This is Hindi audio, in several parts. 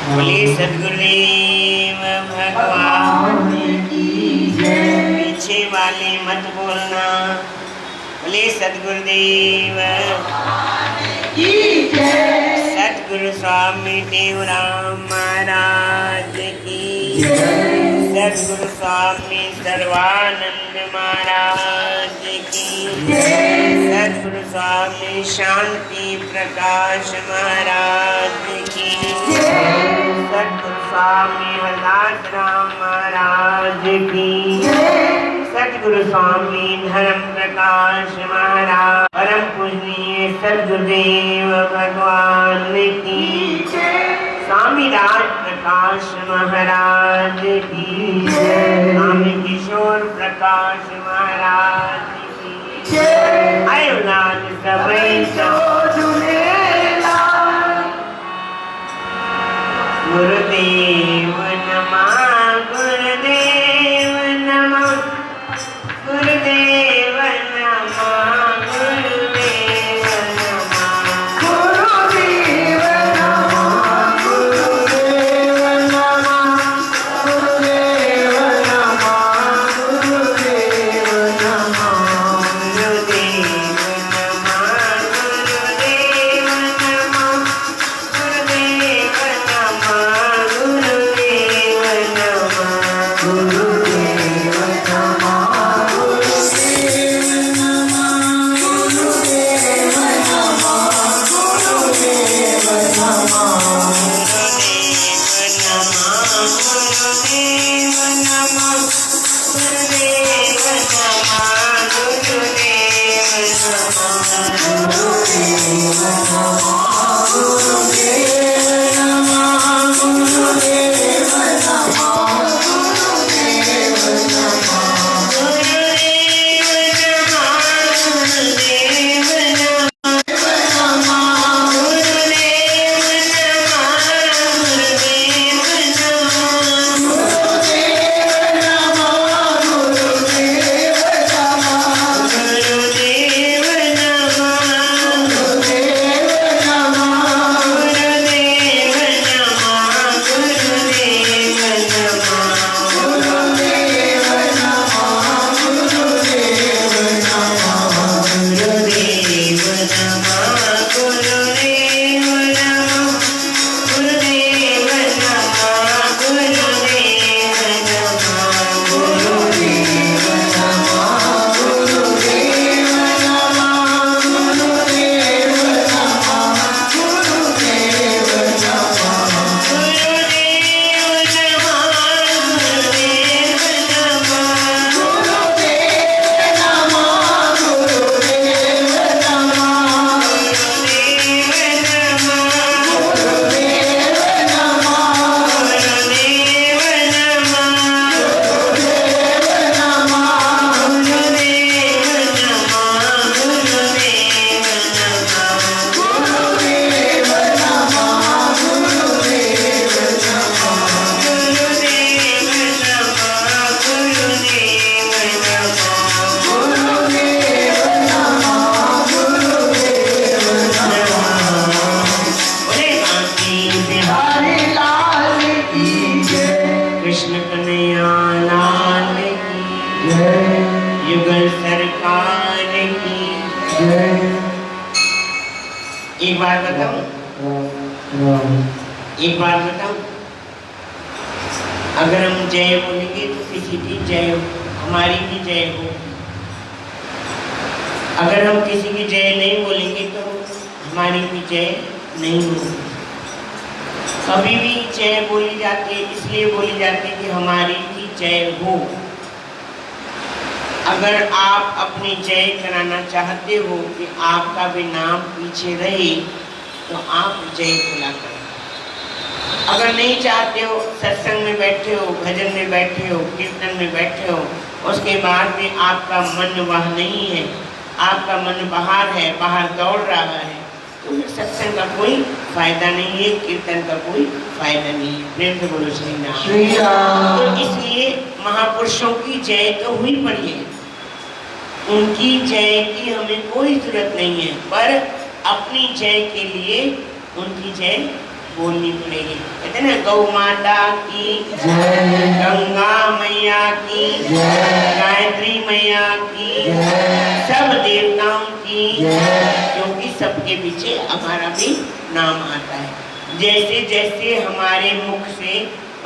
बोले सद्गुरुदेव भगवान की जय। पीछे वाले मत बोलना। बोले सद्गुरुदेव की जय। सद्गुरु स्वामी देवराम महाराज की जय। सद्गुरु स्वामी सर्वानंद महाराज की जय। सद्गुरु स्वामी शांति प्रकाश महाराज की जय। सद्गुरु स्वामी वरदास राम महाराज की जय। सद्गुरु स्वामी धर्म प्रकाश महाराज परम पूजनीय सद्गुरुदेव भगवान की जय। स्वामी राज प्रकाश महाराज की जय। स्वामी किशोर प्रकाश महाराज की जय। अयोलाद सबई गुरुदेव नमः गुरुदेव नमः गुरुदेव नमः गुरुदेव नमः गुरुदेव नमः गुरुदेव नमः गुरुदेव नमः गुरुदेव नमः गुरुदेव नमः गुरुदेव नमः गुरुदेव नमः गुरुदेव नमः गुरुदेव युगल सरकार की जय। एक बार बताऊं, एक बार बताऊं, अगर हम जय बोलेंगे तो किसी की जय हो, हमारी भी जय हो। अगर हम किसी की जय नहीं बोलेंगे तो हमारी भी जय नहीं होगी। कभी भी जय बोली जाती है, इसलिए बोली जाती है कि हमारी भी जय हो। अगर आप अपनी जय कराना चाहते हो कि आपका भी नाम पीछे रहे तो आप जय बोला करें। अगर नहीं चाहते हो, सत्संग में बैठे हो, भजन में बैठे हो, कीर्तन में बैठे हो, उसके बाद भी आपका मन वह नहीं है, आपका मन बाहर है, बाहर दौड़ रहा है, तो फिर सत्संग का कोई फायदा नहीं है, कीर्तन का कोई फायदा नहीं है। प्रेम से बोलो श्री राम। तो इसलिए महापुरुषों की जय तो हुई पड़ी है, उनकी जय की हमें कोई जरूरत नहीं है, पर अपनी जय के लिए उनकी जय बोलनी पड़ेगी। कहते ना गौ माता की जय, गंगा मैया की जय, गायत्री मैया की जय, सब देवताओं की जय, क्योंकि सबके पीछे हमारा भी नाम आता है। जैसे जैसे हमारे मुख से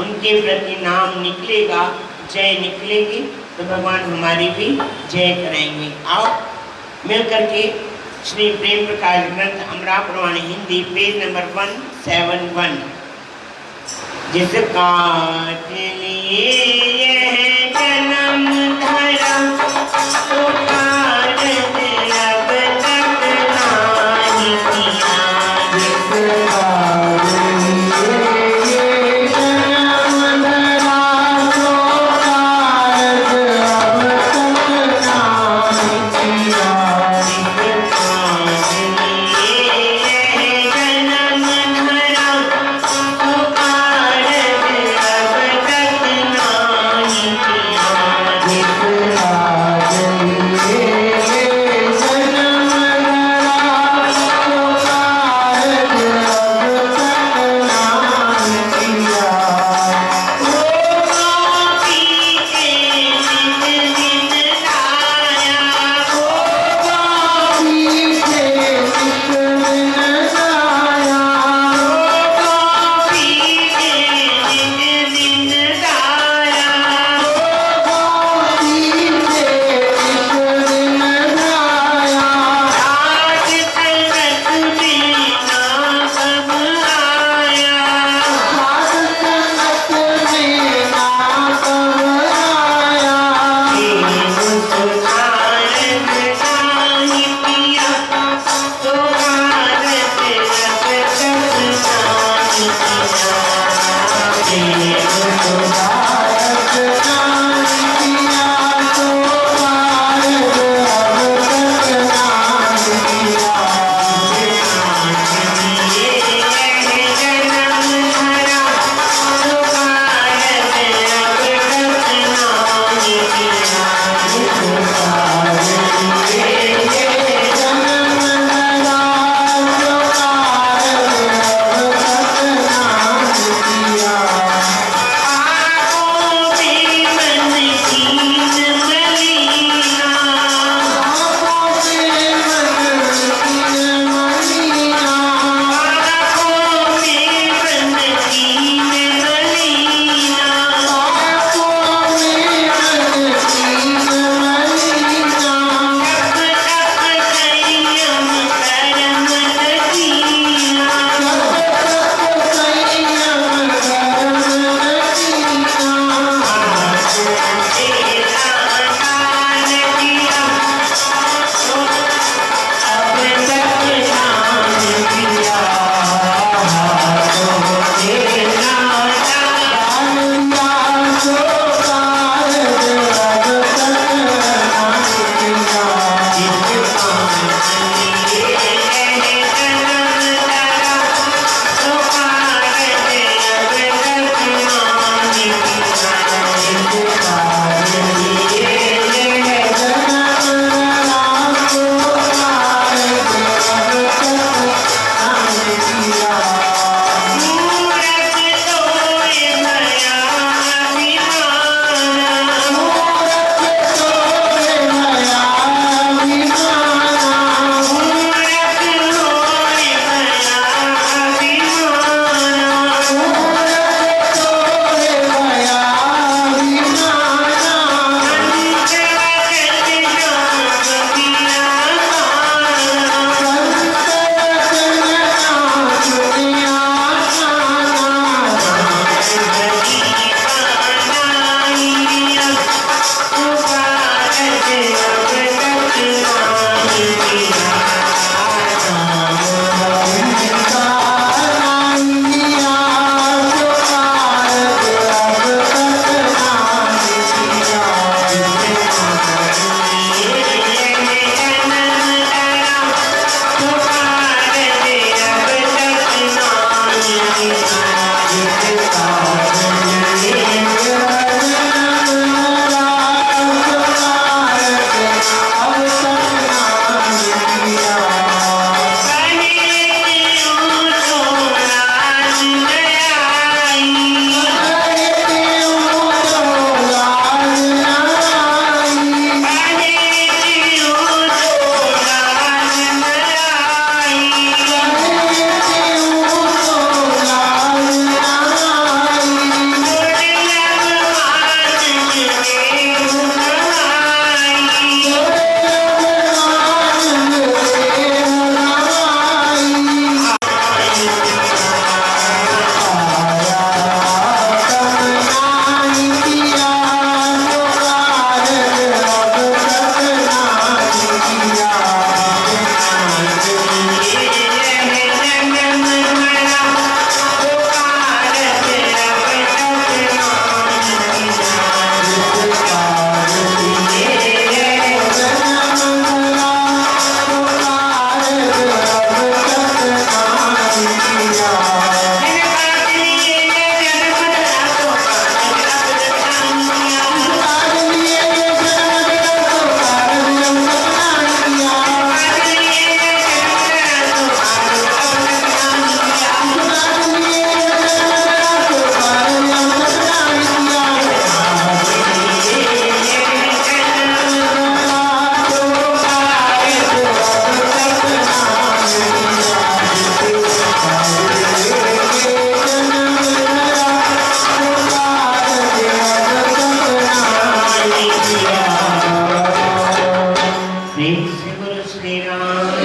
उनके प्रति नाम निकलेगा, जय निकलेगी, तो भगवान हमारी भी जय कराएंगे। आओ मिल करके श्री प्रेम प्रकाश ग्रंथ अमरा प्रमाण हिंदी पेज नंबर 171। जिसका लिए यह जन्म धरा तो कारज अब तक नाही किया। जिसका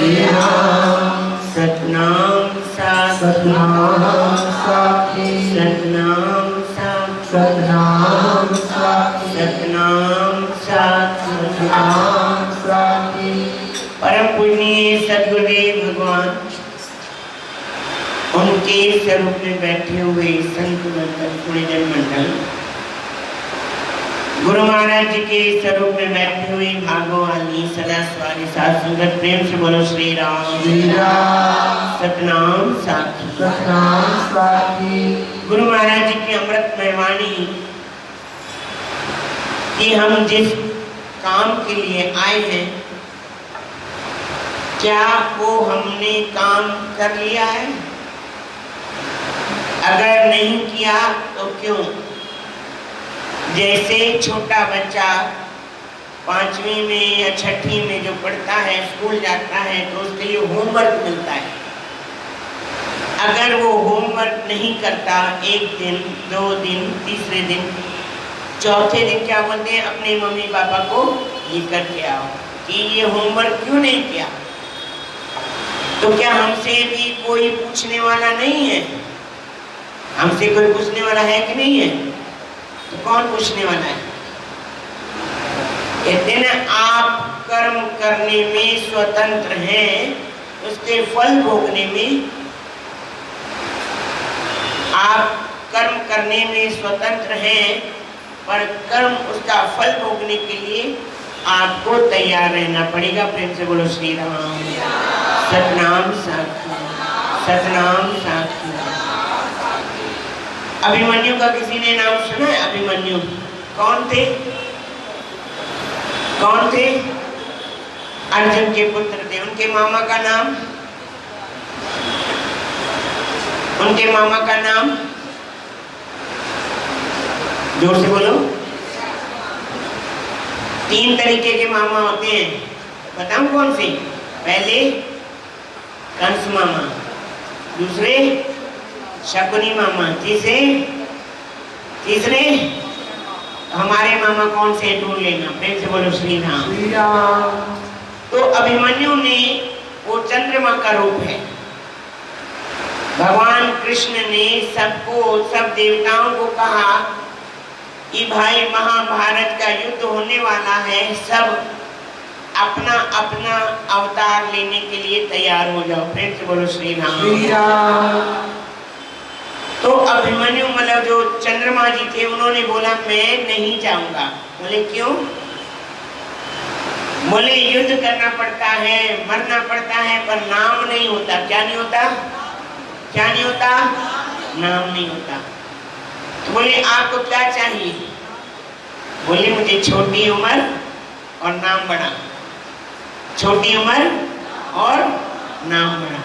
श्री राम। सतनाम साखी सतनाम साखी। सतनाम साखी सतनाम साखी। सतनाम साखी सतनाम साखी। परम पूजनीय सद्गुरुदेव भगवान उनके स्वरूप में बैठे हुए संत मंडल पुण्यजन मंडल, गुरु महाराज जी के स्वरूप में बैठे हुए भागवानी सदा सवारी साथ संगत, प्रेम से बोलो श्री राम। श्री राम। सतनाम साखी सतनाम साखी। गुरु महाराज जी की अमृतमय वाणी कि हम जिस काम के लिए आए हैं, क्या वो हमने काम कर लिया है? अगर नहीं किया तो क्यों? जैसे छोटा बच्चा 5वीं में या 6ठी में जो पढ़ता है, स्कूल जाता है, तो उसके लिए होमवर्क मिलता है। अगर वो होमवर्क नहीं करता, 1 दिन 2 दिन, तीसरे दिन, चौथे दिन क्या बोलते हैं? अपने मम्मी पापा को ये करके आओ कि ये होमवर्क क्यों नहीं किया। तो क्या हमसे भी कोई पूछने वाला नहीं है? हमसे कोई पूछने वाला है कि नहीं है? तो कौन पूछने वाला है? कहते हैं ना, आप कर्म करने में स्वतंत्र हैं, उसके फल भोगने में आप कर्म करने में स्वतंत्र हैं, पर कर्म उसका फल भोगने के लिए आपको तैयार रहना पड़ेगा। प्रेम से बोलो श्री राम। सतनाम साखी सतनाम साखी। अभिमन्यु का किसी ने नाम सुना है? अभिमन्यु कौन थे? कौन थे? अर्जुन के पुत्र थे। उनके मामा का नाम? उनके मामा का नाम जोर से बोलो। 3 तरीके के मामा होते हैं, बताऊं कौन से? पहले कंस मामा, दूसरे शकुनी मामा, तीसरे हमारे मामा कौन से ढूंढ लेना। प्रेम से बोलो श्री राम। श्री राम। तो अभिमन्यु ने, वो चंद्रमा का रूप है। भगवान कृष्ण ने सब देवताओं को कहा कि भाई महाभारत का युद्ध होने वाला है, सब अपना अपना अवतार लेने के लिए तैयार हो जाओ। प्रेम से बोलो श्री राम। श्री राम। तो अभिमन्यु मतलब जो चंद्रमा जी थे, उन्होंने बोला मैं नहीं जाऊंगा। बोले क्यों? बोले युद्ध करना पड़ता है, मरना पड़ता है, पर नाम नहीं होता। क्या नहीं होता? क्या नहीं होता? नाम नहीं होता। तो बोले आपको क्या चाहिए? बोले मुझे छोटी उम्र और नाम बड़ा। छोटी उम्र और नाम बड़ा।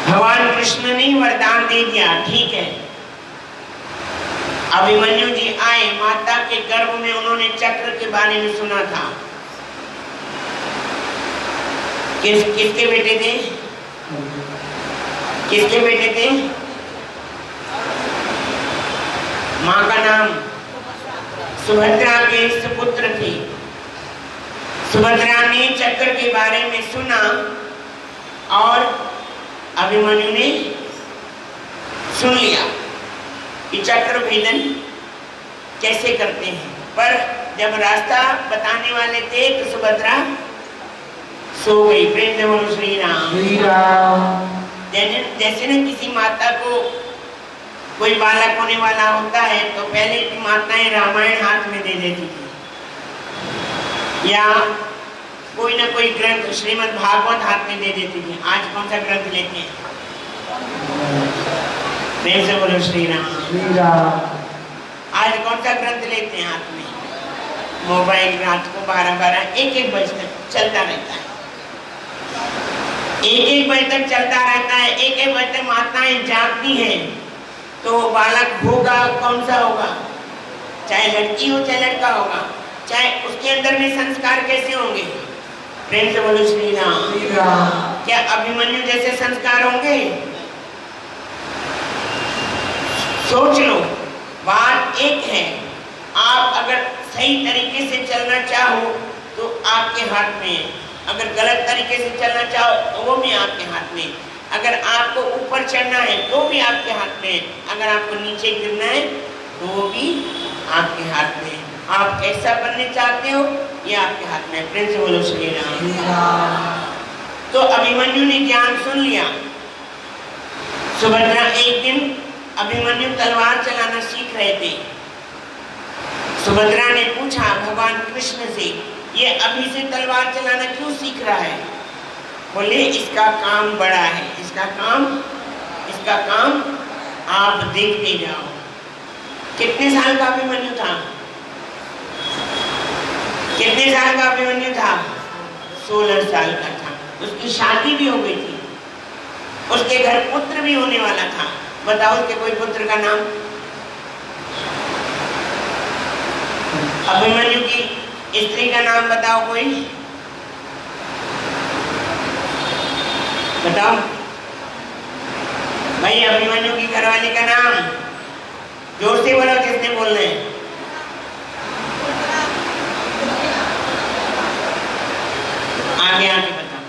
भगवान कृष्ण ने वरदान दे दिया, ठीक है। अभिमन्यु जी आए, माता के गर्भ में उन्होंने चक्र के बारे में सुना था। किसके बेटे थे? किसके बेटे थे? माँ का नाम सुभद्रा के सुपुत्र थे। सुभद्रा ने चक्र के बारे में सुना और अभिमन्यु ने सुन लिया कि चक्र भेदन कैसे करते हैं। पर जब रास्ता बताने वाले थे तो सुभद्रा सो गई। प्रेम से बोलो श्री राम। श्री राम। जैसे न किसी माता को कोई बालक होने वाला होता है तो पहले की माताएं रामायण हाथ में दे देती थी, या कोई ना कोई ग्रंथ श्रीमद् भागवत हाथ में दे देती थी। आज कौन सा ग्रंथ लेते हैं? प्रेम से बोलो श्री राम। श्री राम। आज कौन सा ग्रंथ लेते हैं हाथ में? मोबाइल रात को 12-12 1-1 बजे तक चलता रहता है। 1-1 बजे तक चलता रहता है। 1-1 बजे तक माताएं जागती हैं, तो बालक होगा कौन सा होगा? चाहे लड़की हो चाहे लड़का होगा, चाहे उसके अंदर में संस्कार कैसे होंगे? प्रेम से बोलो श्री राम। श्री राम। क्या अभिमन्यु जैसे संस्कार होंगे? सोच लो, बात एक है। आप अगर सही तरीके से चलना चाहो तो आपके हाथ में है। अगर गलत तरीके से चलना चाहो तो वो भी आपके हाथ में। अगर आपको ऊपर चढ़ना है तो भी आपके हाथ में। अगर आपको नीचे गिरना है तो वो भी आपके हाथ में। आप कैसा बनने चाहते हो ये आपके हाथ में। प्रेम से बोलो श्री राम। तो अभिमन्यु ने ज्ञान सुन लिया। सुभद्रा एक दिन अभिमन्यु तलवार चलाना सीख रहे थे। सुभद्रा ने पूछा भगवान कृष्ण से, ये अभी से तलवार चलाना क्यों सीख रहा है? बोले इसका काम बड़ा है, इसका काम आप देखते जाओ। कितने साल का अभिमन्यु था? कितने साल का अभिमन्यु था? 16 साल का था। उसकी शादी भी हो गई थी, उसके घर पुत्र भी होने वाला था। बताओ उसके कोई पुत्र का नाम? अभिमन्यु की स्त्री का नाम बताओ कोई, बताओ भाई। अभिमन्यु की घरवाली का नाम जोर से बोलो, किसने बोलना है? आगे आगे बताओ।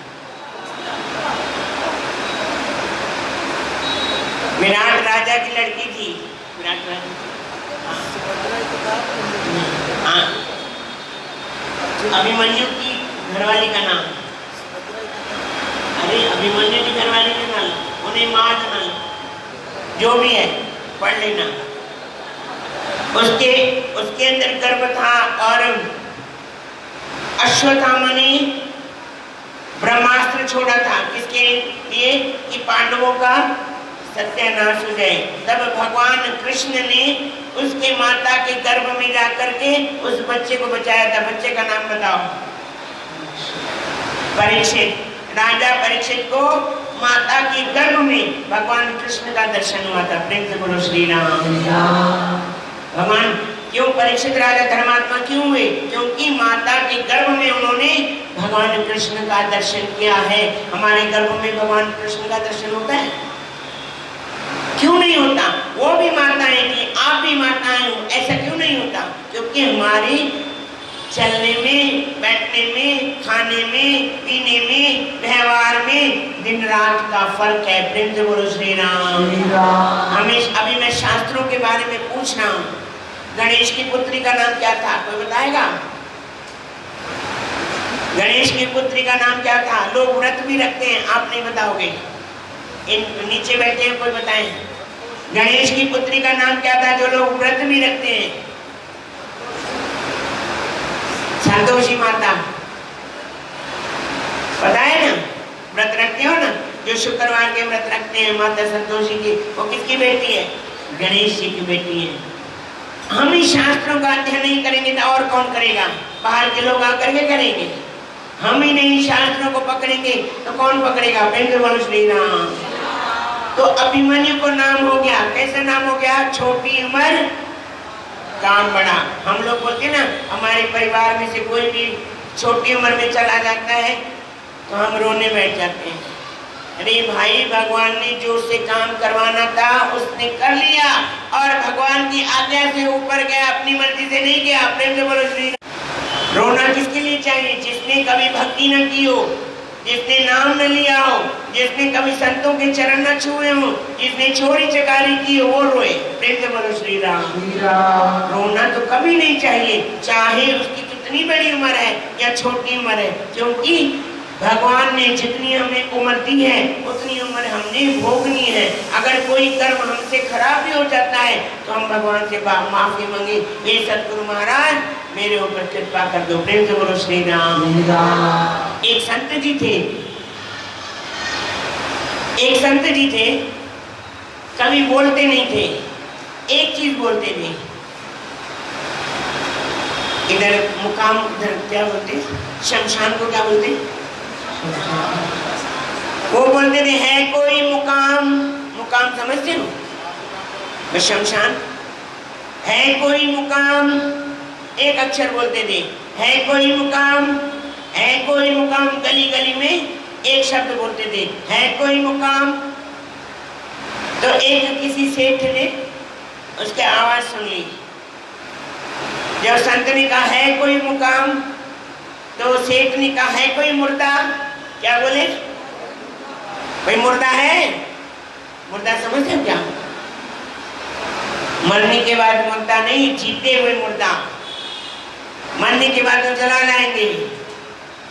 विराट राजा की लड़की थी। विराट राजा, हाँ, अभिमन्यु की घरवाली का नाम। अरे अभिमन्यु की घरवाली का नाम, उन्हें मार देना, जो भी है पढ़ लेना। उसके अंदर गर्भ था और अश्वत्थामा ने ब्रह्मास्त्र छोड़ा था। किसके लिए? कि पांडवों का सत्यानाश हो जाए। तब भगवान कृष्ण ने उसके माता के गर्भ में जाकर के उस बच्चे को बचाया था। बच्चे का नाम बताओ। परीक्षित। राजा परीक्षित को माता के गर्भ में भगवान कृष्ण का दर्शन हुआ था। प्रेम से बोलो श्री राम। भगवान क्यों परीक्षित राजा धर्मात्मा क्यों हुए? क्योंकि माता के गर्भ में उन्होंने भगवान कृष्ण का दर्शन किया है। हमारे गर्भ में भगवान कृष्ण का दर्शन होता है? क्यों नहीं होता? वो भी माताएं थी, आप भी माताएं हो, ऐसा क्यों नहीं होता? क्योंकि हमारे चलने में, बैठने में, खाने में, पीने में, व्यवहार में दिन रात का फर्क है। प्रेम से बोलो श्री राम। अभी मैं शास्त्रों के बारे में पूछ रहा हूँ। गणेश की पुत्री का नाम क्या था? कोई बताएगा? गणेश की पुत्री का नाम क्या था? लोग व्रत भी रखते हैं, आप नहीं बताओगे। इन नीचे बैठे हैं, कोई बताएं। गणेश की पुत्री का नाम क्या था जो लोग व्रत भी रखते हैं? संतोषी माता। पता है ना? व्रत रखते हो ना, जो शुक्रवार के व्रत रखते हैं माता संतोषी की, वो किसकी बेटी है? गणेश जी की बेटी है। हम ही शास्त्रों का अध्ययन नहीं करेंगे तो और कौन करेगा? बाहर के लोग आकर के करेंगे। हम ही नहीं शास्त्रों को पकड़ेंगे तो कौन पकड़ेगा? प्रेम से बोलो श्री राम। तो अभिमन्यु को नाम हो गया। कैसा नाम हो गया? छोटी उम्र काम बड़ा। हम लोग बोलते हैं ना, हमारे परिवार में से कोई भी छोटी उम्र में चला जाता है तो हम रोने बैठ जाते हैं। अरे भाई, भगवान ने जो उससे काम करवाना था उसने कर लिया और भगवान की आज्ञा से ऊपर गया, अपनी मर्जी से नहीं गया। प्रेम से बोलो श्री राम। रोना किसके लिए चाहिए? जिसने कभी भक्ति न की हो, जिसने नाम न लिया हो, जिसने कभी संतों के चरण न छुए हो, जिसने चोरी चकारी की हो, वो रोए। प्रेम से बोलो श्री राम। रोना तो कभी नहीं चाहिए, चाहे उसकी कितनी बड़ी उम्र है या छोटी उम्र है, क्योंकि भगवान ने जितनी हमें उम्र दी है उतनी उम्र हमने भोगनी है। अगर कोई कर्म हमसे खराब भी हो जाता है तो हम भगवान से माफी मांगे, हे सतगुरु महाराज मेरे ऊपर कृपा कर दो। प्रेम से बोलो श्री राम। एक संत जी थे, कभी बोलते नहीं थे, एक चीज बोलते थे। इधर मुकाम, इधर क्या बोलते? शमशान को क्या बोलते? वो बोलते थे है कोई मुकाम। मुकाम समझते हो? शमशान। है कोई मुकाम, एक अक्षर बोलते थे, है कोई मुकाम, है कोई मुकाम। गली गली में एक शब्द बोलते थे, है कोई मुकाम। तो एक किसी सेठ ने उसकी आवाज सुन ली। जब संत ने कहा है कोई मुकाम, तो सेठ ने कहा है कोई मुर्दा? क्या बोले? कोई मुर्दा है? मुर्दा समझते हो क्या? मरने के बाद मुर्दा नहीं, जीते हुए मुर्दा, मरने के बाद तो जला लाएंगे।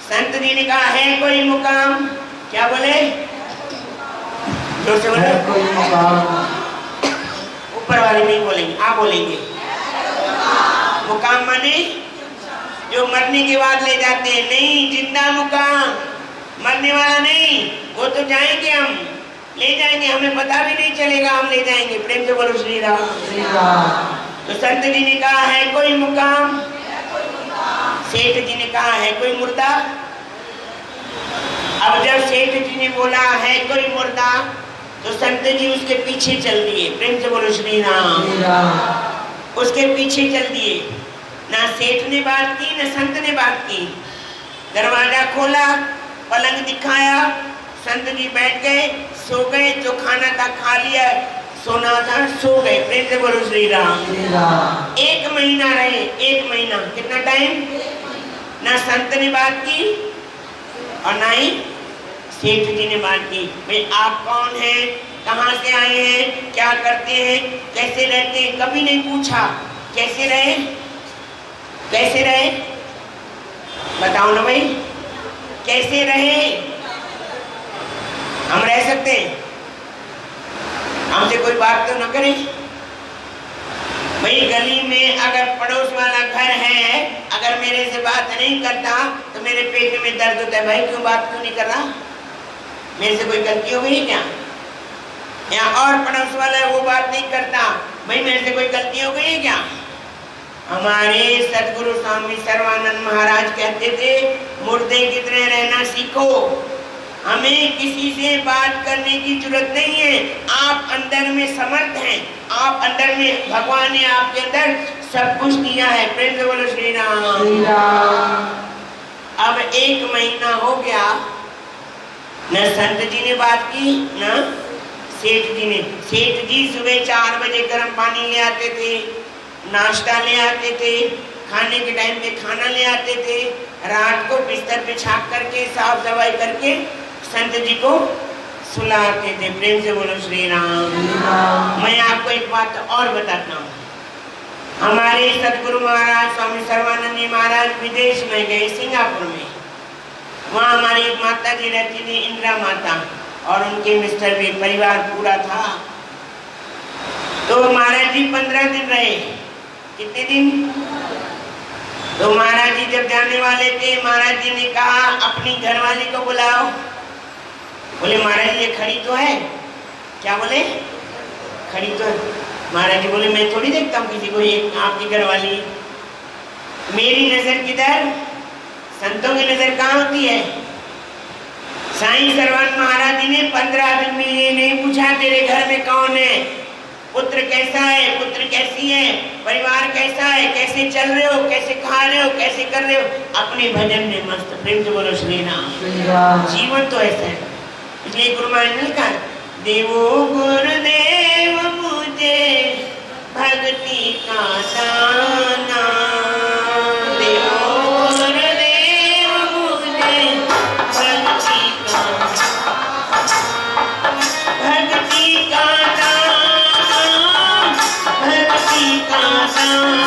संत जी ने कहा है कोई मुकाम? क्या बोले? जोर से बोले। कोई मुकाम? ऊपर वाले नहीं बोलेंगे, आप बोलेंगे। मुकाम माने जो मरने के बाद ले जाते हैं, नहीं जिंदा मुकाम, मरने वाला नहीं। वो तो जाएंगे, हम ले जाएंगे, हमें पता भी नहीं चलेगा, हम ले जाएंगे। प्रेम से बोलो श्री राम। श्री राम। तो संत जी ने कहा है कोई मुकाम? सेठ जी ने कहा है कोई मुर्दा? अब जब सेठ जी ने बोला है कोई मुर्दा, तो संत जी उसके पीछे चल दिए। प्रेम से बोलो श्री राम। श्री राम। उसके पीछे चल दिए। ना सेठ ने बात की, ना संत ने बात की। दरवाजा खोला, पलंग दिखाया, संत जी बैठ गए, सो गए। जो खाना था खा लिया, सोना था सो गए। प्रेम से बोलो श्री राम। श्री राम। 1 महीना रहे, 1 महीना। कितना टाइम? ना संत ने बात की और ना ही सेठ जी ने बात की। भाई आप कौन हैं, कहाँ से आए हैं, क्या करते हैं, कैसे रहते हैं, कभी नहीं पूछा। कैसे रहे? कैसे रहे? बताओ ना भाई, कैसे रहे? हम रह सकते हैं? हमसे कोई बात तो न करे। भाई गली में अगर पड़ोस वाला घर है, अगर मेरे से बात नहीं करता तो मेरे पेट में दर्द होता है। भाई क्यों बात क्यों नहीं कर रहा? मेरे से कोई गलती हो गई क्या? या और पड़ोस वाला है वो बात नहीं करता, भाई मेरे से कोई गलती हो गई है क्या? हमारे सदगुरु स्वामी सर्वानंद महाराज कहते थे, मुर्दे की तरह रहना सीखो। हमें किसी से बात करने की जरूरत नहीं है। आप अंदर में समर्थ हैं, आप अंदर में, भगवान ने आपके अंदर सब कुछ दिया है। प्रेम से बोलो श्री राम। श्री राम। अब 1 महीना हो गया, न संत जी ने बात की, न सेठ जी ने। सेठ जी सुबह 4 बजे गर्म पानी ले आते थे, नाश्ता ले आते थे, खाने के टाइम पे खाना ले आते थे, रात को बिस्तर पे छाप करके साफ सफाई करके संत जी को सुलाते थे। प्रेम से बोलो श्री राम। मैं आपको एक बात और बताता हूँ। हमारे सदगुरु महाराज स्वामी सर्वानंद जी महाराज विदेश में गए, सिंगापुर में। वहाँ हमारी एक माता जी रहती थी, इंदिरा माता, और उनके मिस्टर भी, परिवार पूरा था। तो महाराज जी 15 दिन रहे। कितने दिन? तो महाराज जी जब जाने वाले थे, महाराज जी ने कहा अपनी घरवाली को बुलाओ। बोले महाराज जी ये खड़ी तो है। क्या बोले? खड़ी तो है। महाराज जी बोले मैं थोड़ी देखता हूँ किसी को, ये आपकी घरवाली। मेरी नजर किधर? संतों की नजर कहाँ होती है? साईं सर्वानंद महाराज जी ने 15 दिन में ये नहीं पूछा तेरे घर में कौन है, पुत्र कैसा है, पुत्र कैसी है, परिवार कैसा है, कैसे चल रहे हो, कैसे खा रहे हो, कैसे कर रहे हो। अपने भजन में मस्त। प्रेम से बोलो श्री राम। जीवन तो ऐसा है। इसलिए गुरु महाराज ने कहा, देवो गुरुदेव मुझे भक्ति का दाना, देवो गुरुदेव मुझे भक्ति का दाना, भक्ति का दाना।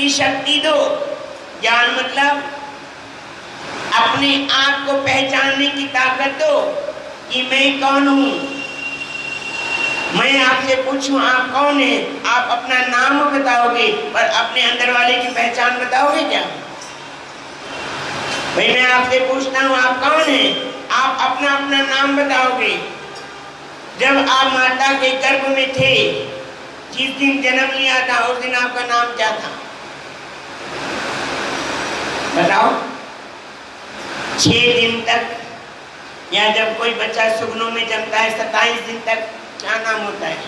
शक्ति दो। ज्ञान मतलब अपने आप को पहचानने की ताकत दो कि मैं कौन हूं। मैं आपसे पूछूं आप कौन है, आप अपना नाम बताओगे, पर अपने अंदर वाले की पहचान बताओगे क्या? भाई मैं आपसे पूछता हूं आप कौन है, आप अपना अपना नाम बताओगे। जब आप माता के गर्भ में थे, जिस दिन जन्म लिया था, उस दिन आपका नाम क्या था? बताओ। 6 दिन तक, या जब कोई बच्चा सुगनों में जमता है 27 दिन तक, क्या नाम होता है?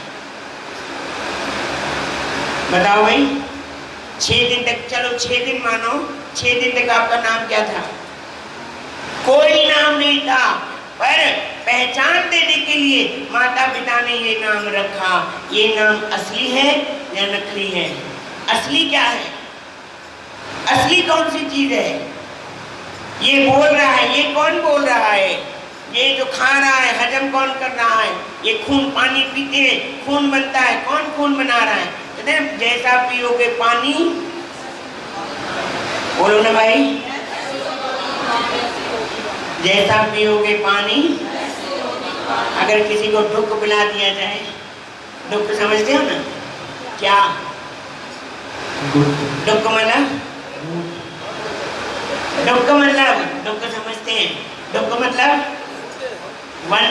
बताओ भाई। 6 दिन तक, चलो 6 दिन मानो, 6 दिन तक आपका नाम क्या था? कोई नाम नहीं था, पर पहचान देने के लिए माता पिता ने ये नाम रखा। ये नाम असली है या नकली है? असली क्या है? असली कौन सी चीज है? ये बोल रहा है, ये कौन बोल रहा है? ये जो खा रहा है, हजम कौन कर रहा है? ये खून, पानी पीते हैं, खून बनता है, कौन खून बना रहा है? कहते हैं जैसा पियोगे पानी, बोलो ना भाई, जैसा पियोगे पानी। अगर किसी को दुख पिला दिया जाए, दुख समझते हो ना क्या? दुख मतलब, दुख मतलब, दुख समझते हैं? दुख मतलब वन,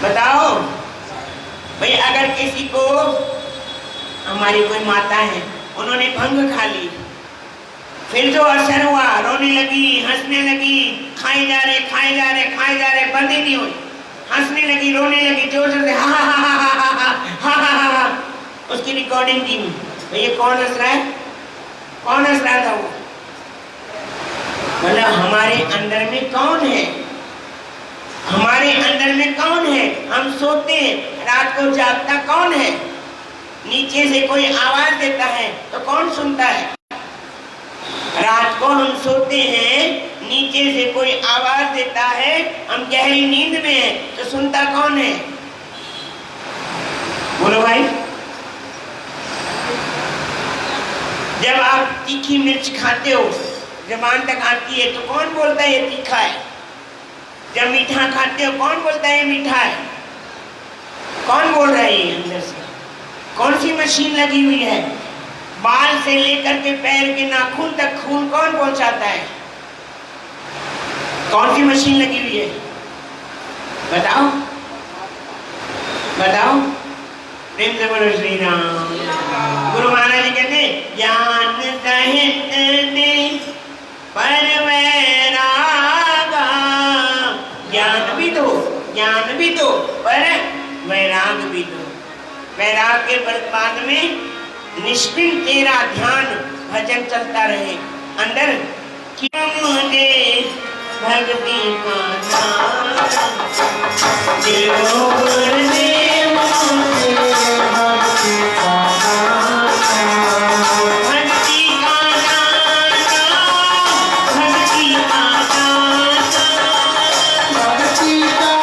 बताओ भाई। अगर किसी को, हमारी कोई माता है, उन्होंने भंग खा ली, फिर जो असर हुआ, रोने लगी, हंसने लगी, खाए जा रहे खाए जा रहे खाए जा रहे, बंद ही नहीं हुई, हंसने लगी, रोने लगी, जोर जोर से हा हा हा हा हा हा हा हा, उसकी रिकॉर्डिंग की। तो ये कौन हंस रहा है? कौन हंस रहा था वो? मतलब हमारे अंदर में कौन है? हमारे अंदर में कौन है? हम सोते हैं, रात को जागता कौन है? नीचे से कोई आवाज देता है तो कौन सुनता है? रात को हम सोते हैं, नीचे से कोई आवाज देता है, हम गहरी नींद में हैं, तो सुनता कौन है? बोलो भाई। जब आप तीखी मिर्च खाते हो, जबान तक आती है, तो कौन बोलता है ये तीखा है? जब मीठा खाते हो, कौन बोलता है ये मीठा है? कौन बोल रहा है ये अंदर से? कौन सी मशीन लगी हुई है? बाल से लेकर के पैर के नाखून तक खून कौन पहुंचाता है? कौन सी मशीन लगी हुई है? बताओ बताओ। प्रेम से बोलो श्री राम। गुरु महाराज जी कहते हैं ज्ञान सहित दे पर वैरागा। ज्ञान भी दो, ज्ञान भी दो, पर वैराग भी दो। वैराग के बाद में निष्क्रिय तेरा ध्यान भजन चलता रहे अंदर। क्यों मुझे भक्ति का नाम देवो गुरुदेव, मुझे भक्ति का नाम, भक्ति का नाम, भक्ति का नाम, भक्ति का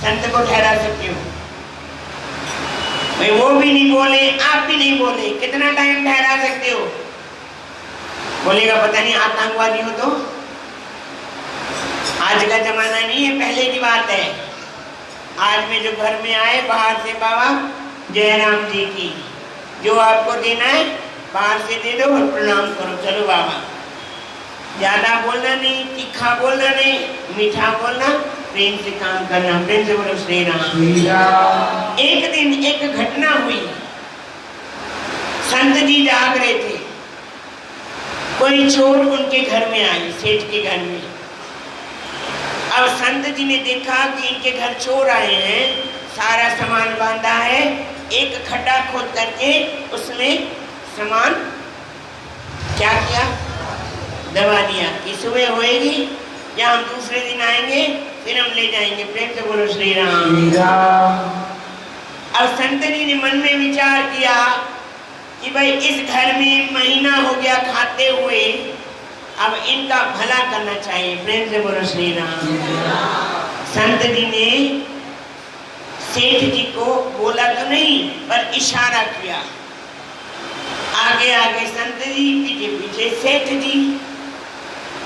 संत को ठहरा सकते हो? भाई वो भी नहीं बोले, आप भी नहीं बोले, कितना टाइम ठहरा सकते हो? बोलेगा पता नहीं आतंकवादी हो तो। आज का जमाना नहीं है, पहले की बात है। आज में जो घर में आए बाहर से, बाबा जयराम जी की, जो आपको देना है बाहर से दे दो और प्रणाम करो, चलो बाबा। ज्यादा बोलना नहीं, तीखा बोलना नहीं, मीठा बोलना, प्रेम से काम करना। प्रेम से बोलो श्री राम। एक दिन एक घटना हुई, संत जी जाग रहे थे, कोई चोर उनके घर में आए, सेठ के घर में। अब संत जी ने देखा कि इनके घर चोर आए हैं, सारा सामान बांधा है, एक खड्डा खोद करके उसमें सामान क्या किया, दबा दिया कि सुबह होएगी या हम दूसरे दिन आएंगे फिर हम ले जाएंगे। प्रेम से बोलो श्री राम। अब संत जी ने मन में विचार किया कि भाई इस घर में महीना हो गया खाते हुए, अब इनका भला करना चाहिए। प्रेम से बोलो श्री राम। संत जी ने सेठ जी को बोला तो नहीं, पर इशारा किया। आगे आगे संत जी, पीछे पीछे सेठ जी।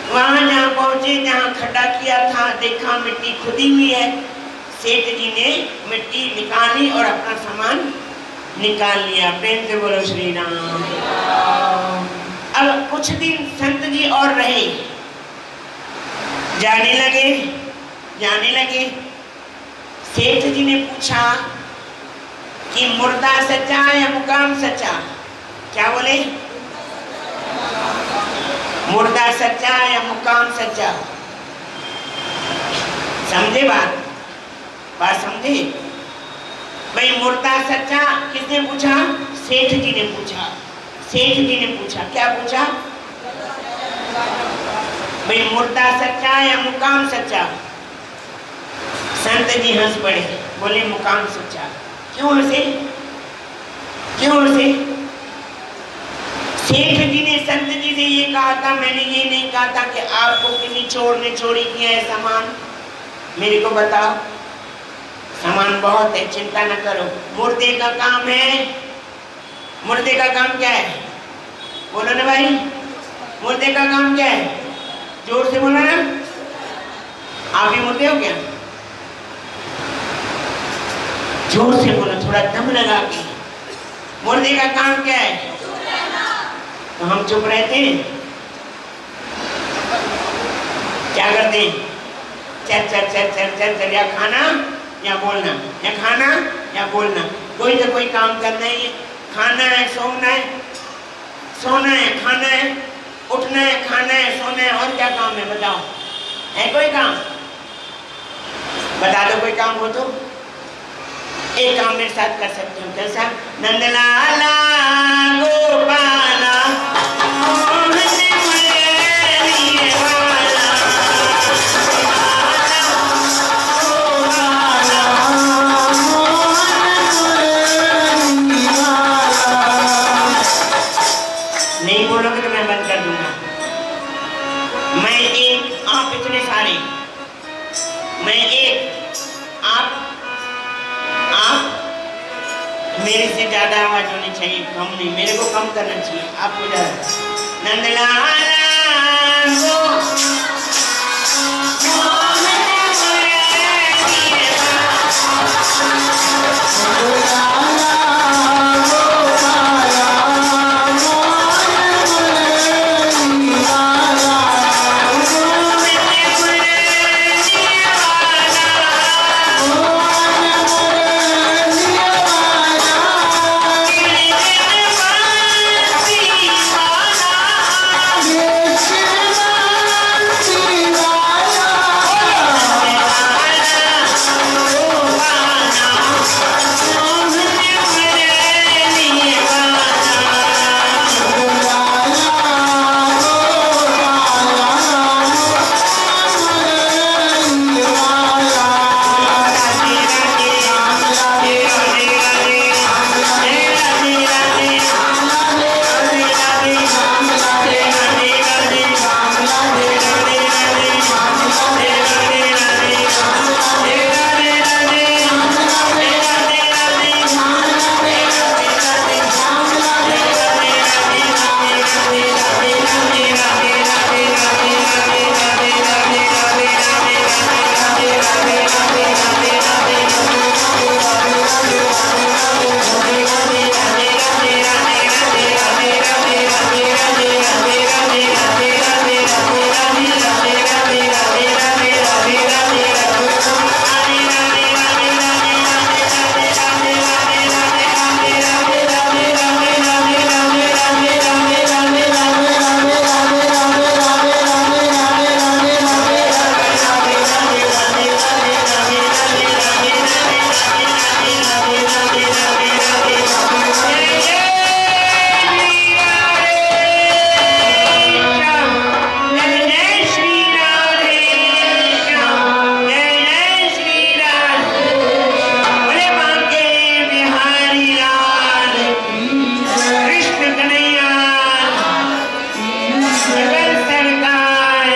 वहां जहां पहुंचे, जहां खड्डा किया था, देखा मिट्टी खुदी हुई है। सेठ जी ने मिट्टी निकाली और अपना सामान निकाल लिया। प्रेम से बोलो श्री राम। अब कुछ दिन संत जी और रहे, जाने लगे। सेठ जी ने पूछा कि मुर्दा सच्चा या मुकाम सच्चा? क्या बोले? मुर्दा सच्चा या मुकाम सच्चा? समझे बात समझे? भाई मुर्दा सच्चा किसने पूछा? सेठ जी ने पूछा। सेठ जी ने पूछा, क्या पूछा? भाई मुर्दा सच्चा या मुकाम सच्चा? संत जी हंस पड़े, बोले मुकाम सच्चा। क्यों हंसे? सेठ जी ने संत जी से ये कहा था, मैंने ये नहीं कहा था कि आपको किसी चोर ने चोरी किया है सामान, मेरे को बताओ। सामान बहुत है, चिंता न करो। मुर्दे का काम है। मुर्दे का काम क्या है? बोलो ना भाई, मुर्दे का काम क्या है? जोर से बोलो ना। आप भी मुर्दे हो क्या? जोर से बोलो, थोड़ा दम लगा के। मुर्दे का काम क्या है? तो हम चुप रहते हैं, क्या करते हैं? चल या खाना या बोलना, या खाना या बोलना। कोई तो कोई काम करना ही है। खाना है, सोना है, सोना है, खाना है, उठना है, खाना है, सोना है, और क्या काम है बताओ? है कोई काम? बता दो कोई काम हो तो। एक काम मेरे साथ कर सकते हो, कैसा? नंदलाला गोपाला नहीं बोलोगे तो मैं बंद कर दूंगा। मैं एक, आप इतने सारे। मैं एक, आप मेरे से ज्यादा आवाज होनी चाहिए, कम नहीं। मेरे को कम करना चाहिए, आपको ज्यादा। नंदलाला